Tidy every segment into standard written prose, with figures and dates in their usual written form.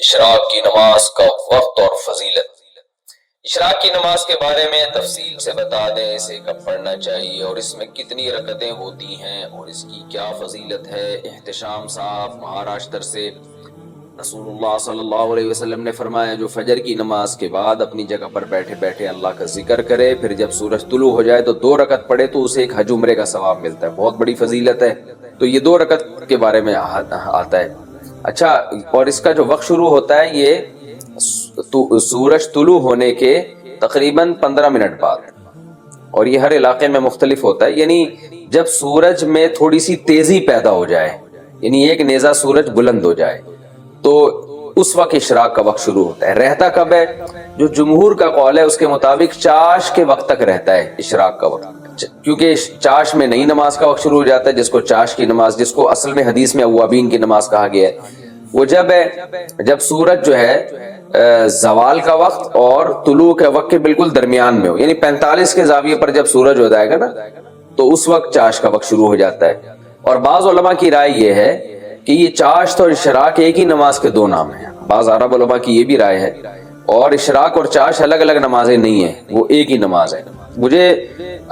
Ishraq की नमाज का वक्त और फजीलत। इशराक की नमाज के बारे में तफसील से बता दें, इसे कब पढ़ना चाहिए और इसमें कितनी रकतें होती हैं और इसकी क्या फजीलत है। एहतशाम साहब महाराष्ट्र से। रसूलुल्लाह सल्लल्लाहु अलैहि वसल्लम ने फरमाया, जो फजर की नमाज के बाद अपनी जगह पर बैठे बैठे अल्लाह का जिक्र करे, फिर जब सूरज तुलू हो जाए तो 2 रकत पढ़े तो उसे एक हज उम्रे का सवाब मिलता है। बहुत बड़ी फजीलत है। तो ये 2 रकत के बारे में आता है। अच्छा, और इसका जो वक्त शुरू होता है ये सूरज तुलू होने के तकरीबन 15 मिनट बाद, और ये हर इलाके में मुख्तलिफ होता है। यानी जब सूरज में थोड़ी सी तेजी पैदा हो जाए, यानी एक नेजा सूरज बुलंद हो जाए, तो उस वक्त इशराक का वक्त शुरू होता है। रहता कब है? जो जमहूर का कौल है उसके मुताबिक चाश के वक्त तक रहता है इशराक का वक्त, क्योंकि चाश में नई नमाज का वक्त शुरू हो जाता है, जिसको चाश की नमाज, जिसको असल में हदीस में अव्वाबीन की नमाज कहा गया है। वो जब है जब सूरज जो है जवाल का वक्त और तुलू के वक्त के बिल्कुल दरमियान में हो, यानी 45 के जाविये पर जब सूरज हो जाएगा ना, तो उस वक्त चाश का वक्त शुरू हो जाता है। और बाज उलमा की राय ये है कि ये चाश और इशराक एक ही नमाज के 2 नाम हैं। बाज अरब उलमा की ये भी राय है। और इशराक और चाश अलग अलग नमाजें नहीं है, वो एक ही नमाज है। मुझे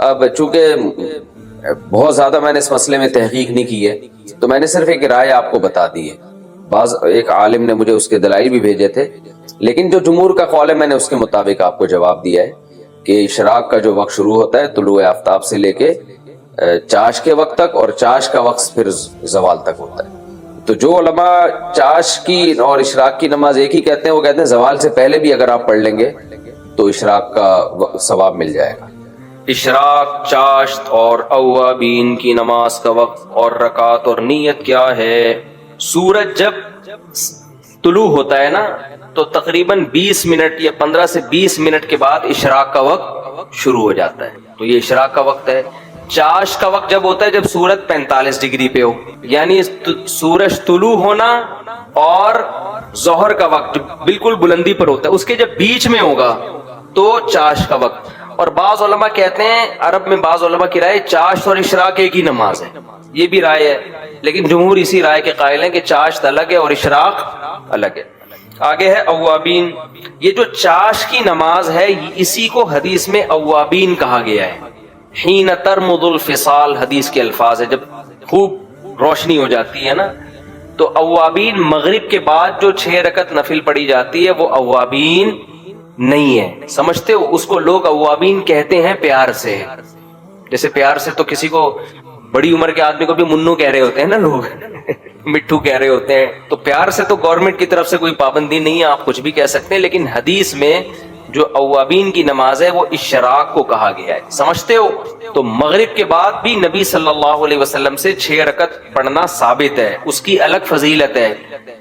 अब चूंकि बहुत ज्यादा मैंने इस मसले में तहकीक नहीं की है, तो मैंने सिर्फ एक राय आपको बता दी है। बाज एक आलिम ने मुझे उसके दलाइल भी भेजे थे, लेकिन जो जमहूर का कौल है मैंने उसके मुताबिक आपको जवाब दिया है कि इशराक का जो वक्त शुरू होता है तुलुए आफ्ताब से लेके चाश के वक्त तक, और चाश का वक्त फिर जवाल तक होता है। तो जो उलमा चाश की और इशराक की नमाज एक ही कहते हैं, वो कहते हैं जवाल से पहले भी अगर आप पढ़ लेंगे तो इशराक का सवाब मिल जाएगा। इशराक, चाश्त और अव्वाबीन की नमाज का वक्त और रकात और नीयत क्या है? सूरज जब तुलू होता है ना, तो तकरीबन 20 मिनट या 15 से 20 मिनट के बाद इशराक का वक्त शुरू हो जाता है, तो ये इशराक का वक्त है। चाश का वक्त जब होता है जब सूरज 45 डिग्री पे हो, यानी सूरज तुलू होना और जोहर का वक्त बिल्कुल बुलंदी पर होता है, उसके जब बीच में होगा तो चाश का वक्त। और बाज उलमा कहते हैं, अरब में बाज उलमा की राय चाश और इशराक एक ही नमाज है, ये भी राय है, लेकिन जमहूर इसी राय के कायल हैं कि चाश अलग है और इशराक अलग है। आगे है अव्वाबीन। ये जो चाश की नमाज है इसी को हदीस में अव्वाबीन कहा गया है। हीन तरमुदुल फिसाल हदीस के अल्फाज है, जब खूब रोशनी हो जाती है ना, तो अव्वाबीन मगरिब के बाद जो 6 रकत नफिल पढ़ी जाती है वो अव्वाबीन नहीं है। समझते हो? उसको लोग अव्वाबीन कहते हैं प्यार से, जैसे प्यार से तो किसी को बड़ी उम्र के आदमी को भी मुन्नू कह रहे होते हैं ना लोग मिट्ठू कह रहे होते हैं। तो प्यार से तो गवर्नमेंट की तरफ से कोई पाबंदी नहीं है, आप कुछ भी कह सकते हैं, लेकिन हदीस में जो अव्वाबीन की नमाज है वो इशराक को कहा गया है। समझते हो? तो मगरिब के बाद भी नबी सल्लल्लाहु अलैहि वसल्लम से 6 रकत पढ़ना साबित है, उसकी अलग फजीलत है,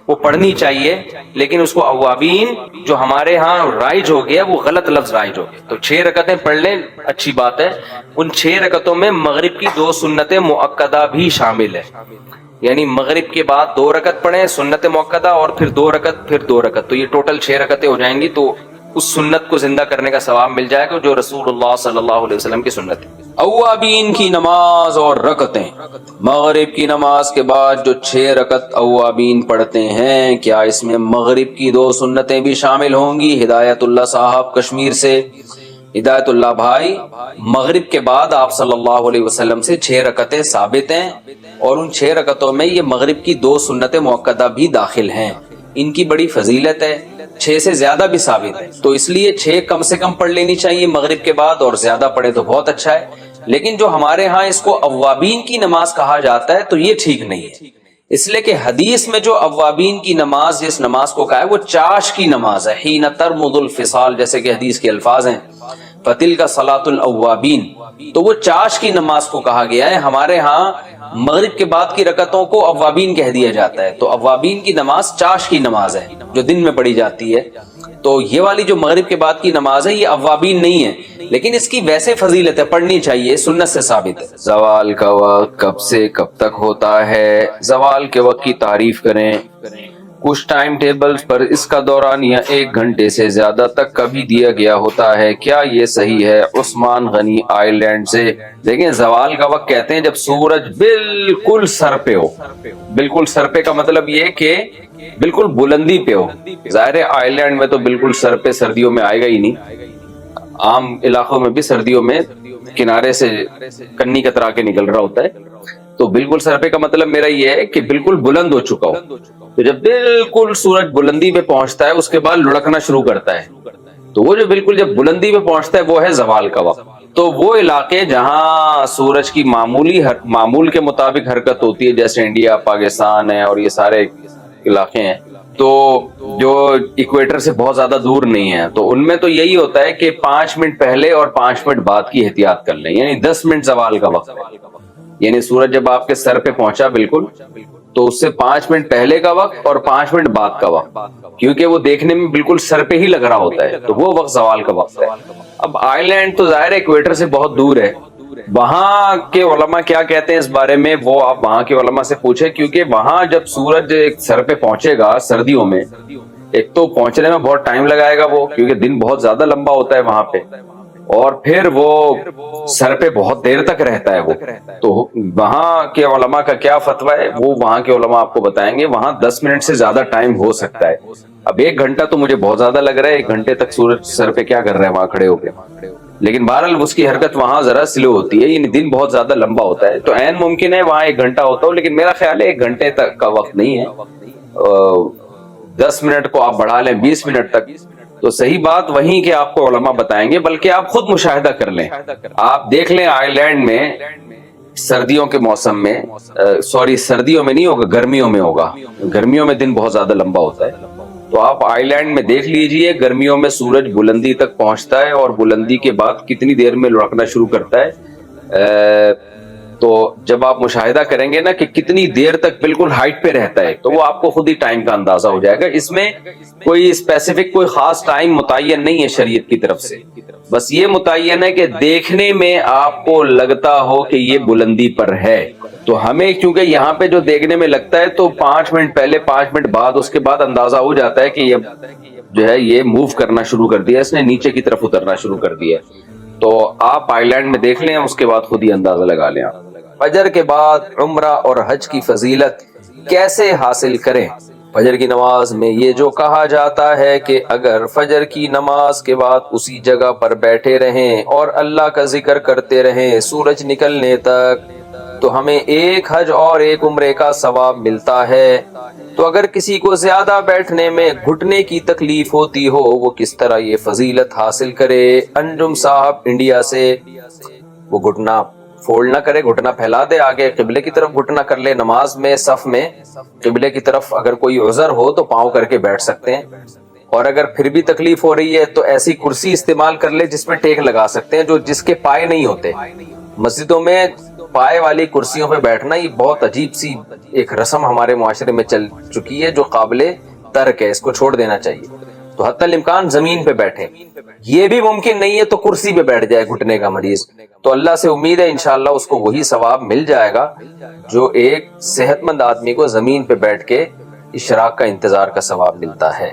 वो पढ़नी चाहिए। लेकिन उसको अव्वाबीन जो हमारे यहाँ राइज हो गया वो गलत लफ्ज राइज हो गया। तो 6 रकतें पढ़ लें, अच्छी बात है। उन 6 रकतों में मगरिब की 2 सुन्नतें मुअक्कदा भी शामिल है, यानी मगरिब के बाद 2 रकत पढ़े सुन्नत मुअक्कदा और फिर 2 रकत फिर 2 रकत, तो ये टोटल 6 रकतें हो जाएंगी। तो उस सुन्नत को जिंदा करने का सवाब मिल जाएगा जो रसूलुल्लाह सल्लल्लाहु अलैहि वसल्लम की सुन्नत है। अव्वाबीन की नमाज और रकतें। मगरिब की नमाज के बाद जो 6 रकत अव्वाबीन पढ़ते हैं, क्या इसमें मगरिब की 2 सुन्नतें भी शामिल होंगी? हिदायतुल्लाह साहब कश्मीर से। हिदायतुल्लाह भाई, मगरिब के बाद आप सल्लल्लाहु अलैहि वसल्लम से 6 रकतें साबित हैं, और उन 6 रकतों में ये मगरिब की 2 सुन्नतें मुअक्कदा भी दाखिल हैं। इनकी बड़ी फजीलत है, 6 से ज्यादा भी साबित है, तो इसलिए 6 कम से कम पढ़ लेनी चाहिए मगरिब के बाद, और ज्यादा पढ़े तो बहुत अच्छा है। लेकिन जो हमारे यहाँ इसको अव्वाबीन की नमाज कहा जाता है तो ये ठीक नहीं है, इसलिए कि हदीस में जो अव्वाबीन की नमाज जिस नमाज को कहा है वो चाश की नमाज है। हीन तरमुदुल फिसाल, जैसे कि हदीस के अल्फाज हैं, फतिल का सलातुल अव्वाबीन, तो वो चाश की नमाज को कहा गया है। हमारे यहाँ मगरिब के बाद की रकतों को अव्वाबीन कह दिया जाता है, तो अव्वाबीन की नमाज चाश की नमाज है जो दिन में पढ़ी जाती है। तो ये वाली जो मगरिब के बाद की नमाज है ये अव्वाबीन नहीं है, लेकिन इसकी वैसे फजीलत है, पढ़नी चाहिए, सुन्नत से साबित है। जवाल का वक्त कब से कब तक होता है? जवाल के वक्त की तारीफ करें। कुछ टाइम टेबल्स पर इसका दौरान या 1 घंटे से ज्यादा तक कभी दिया गया होता है, क्या ये सही है? उस्मान गनी आइलैंड से। देखें, जवाल का वक्त कहते हैं जब सूरज बिल्कुल सर पे हो। बिल्कुल सर पे का मतलब ये कि बिल्कुल बुलंदी पे हो। जाहिर है आइलैंड में तो बिल्कुल सर पे सर्दियों में आएगा ही नहीं, आम इलाकों में भी सर्दियों में किनारे से कन्नी कतरा के निकल रहा होता है। तो बिल्कुल सर पे का मतलब मेरा ये है कि बिल्कुल बुलंद हो चुका हो। तो जब बिल्कुल सूरज बुलंदी पे पहुंचता है उसके बाद लुढ़कना शुरू करता है, तो वो जो बिल्कुल जब बुलंदी पे पहुंचता है वो है जवाल का वक्त। तो वो इलाके जहां सूरज की मामूल के मुताबिक हरकत होती है, जैसे इंडिया, पाकिस्तान है और ये सारे इलाके हैं, तो जो इक्वेटर से बहुत ज्यादा दूर नहीं है, तो उनमें तो यही होता है कि 5 मिनट पहले और 5 मिनट बाद की एहतियात कर लें, यानी 10 मिनट जवाल का वक्त है। यानी सूरज जब आपके सर पे पहुंचा बिल्कुल, तो उससे 5 मिनट पहले का वक्त और 5 मिनट बाद का वक्त, क्योंकि वो देखने में बिल्कुल सर पे ही लग रहा होता है, तो वो वक्त जवाल का वक्त है। अब आइलैंड तो जाहिर है इक्वेटर से बहुत दूर है, वहां के उलमा क्या कहते हैं इस बारे में वो आप वहां के उलमा से पूछे, क्योंकि वहां जब सूरज सर पे पहुंचेगा सर्दियों में, एक तो पहुंचने में बहुत टाइम लगाएगा वो, क्योंकि दिन बहुत ज्यादा लंबा होता है वहां पे, और फिर वो सर पे बहुत देर तक रहता है वो। तो वहां के उलमा का क्या फतवा है वो वहां के उलमा आपको बताएंगे। वहां 10 मिनट से ज्यादा टाइम हो सकता है। अब 1 घंटा तो मुझे बहुत ज्यादा लग रहा है, 1 घंटे तक सूरज सर पे क्या कर रहा है वहां खड़े होकर, लेकिन बहरहाल उसकी हरकत वहां जरा स्लो होती है, यानी दिन बहुत ज्यादा लंबा होता है, तो ऐन मुमकिन है वहां 1 घंटा होता हो, लेकिन मेरा ख्याल है 1 घंटे तक का वक्त नहीं है। 10 मिनट को आप बढ़ा लें 20 मिनट तक, तो सही बात वहीं के आपको उलमा बताएंगे, बल्कि आप खुद मुशाहिदा कर लें। आप देख लें आइलैंड में सर्दियों के मौसम में, सॉरी सर्दियों में नहीं होगा, गर्मियों में होगा, गर्मियों में दिन बहुत ज्यादा लंबा होता है। तो आप आइलैंड में देख लीजिए, गर्मियों में सूरज बुलंदी तक पहुंचता है और बुलंदी के बाद कितनी देर में लुढ़कना शुरू करता है। तो जब आप मुशाहिदा करेंगे ना कि कितनी देर तक बिल्कुल हाइट पे रहता है, तो वो आपको खुद ही टाइम का अंदाजा हो जाएगा। इसमें कोई स्पेसिफिक कोई खास टाइम मुतय्यन नहीं है शरीयत की तरफ से, बस ये मुतय्यन है कि देखने में आपको लगता हो कि ये बुलंदी पर है। तो हमें क्योंकि यहाँ पे जो देखने में लगता है, तो 5 मिनट पहले 5 मिनट बाद उसके बाद अंदाजा हो जाता है कि ये जो है ये मूव करना शुरू कर दिया, इसने नीचे की तरफ उतरना शुरू कर दिया। तो आप आइलैंड में देख लें, उसके बाद खुद ही अंदाजा लगा लें। आप फजर के बाद उम्रा और हज की फजीलत कैसे हासिल करें? फजर की नमाज में ये जो कहा जाता है कि अगर फजर की नमाज के बाद उसी जगह पर बैठे रहें और अल्लाह का जिक्र करते रहें सूरज निकलने तक, तो हमें 1 हज और 1 उम्रे का सवाब मिलता है। तो अगर किसी को ज्यादा बैठने में घुटने की तकलीफ होती हो, वो किस तरह ये फजीलत हासिल करे? अंजुम साहब इंडिया से। वो घुटना फोल्ड ना करे, घुटना फैला दे, आगे किबले की तरफ घुटना कर ले। नमाज में सफ में किबले की तरफ अगर कोई उज़र हो तो पाँव करके बैठ सकते हैं, और अगर फिर भी तकलीफ हो रही है तो ऐसी कुर्सी इस्तेमाल कर ले जिसमें टेक लगा सकते हैं, जो जिसके पाए नहीं होते। मस्जिदों में पाए वाली कुर्सियों पे बैठना ये बहुत अजीब सी एक रस्म हमारे मुआशरे में चल चुकी है, जो काबिले तर्क है, इसको छोड़ देना चाहिए। तो हत्तल इम्कान जमीन पे बैठे, ये भी मुमकिन नहीं है तो कुर्सी पे बैठ जाए घुटने का मरीज, तो अल्लाह से उम्मीद है इंशाअल्लाह उसको वही सवाब मिल जाएगा जो एक सेहतमंद आदमी को जमीन पे बैठ के इशराक का इंतजार का सवाब मिलता है।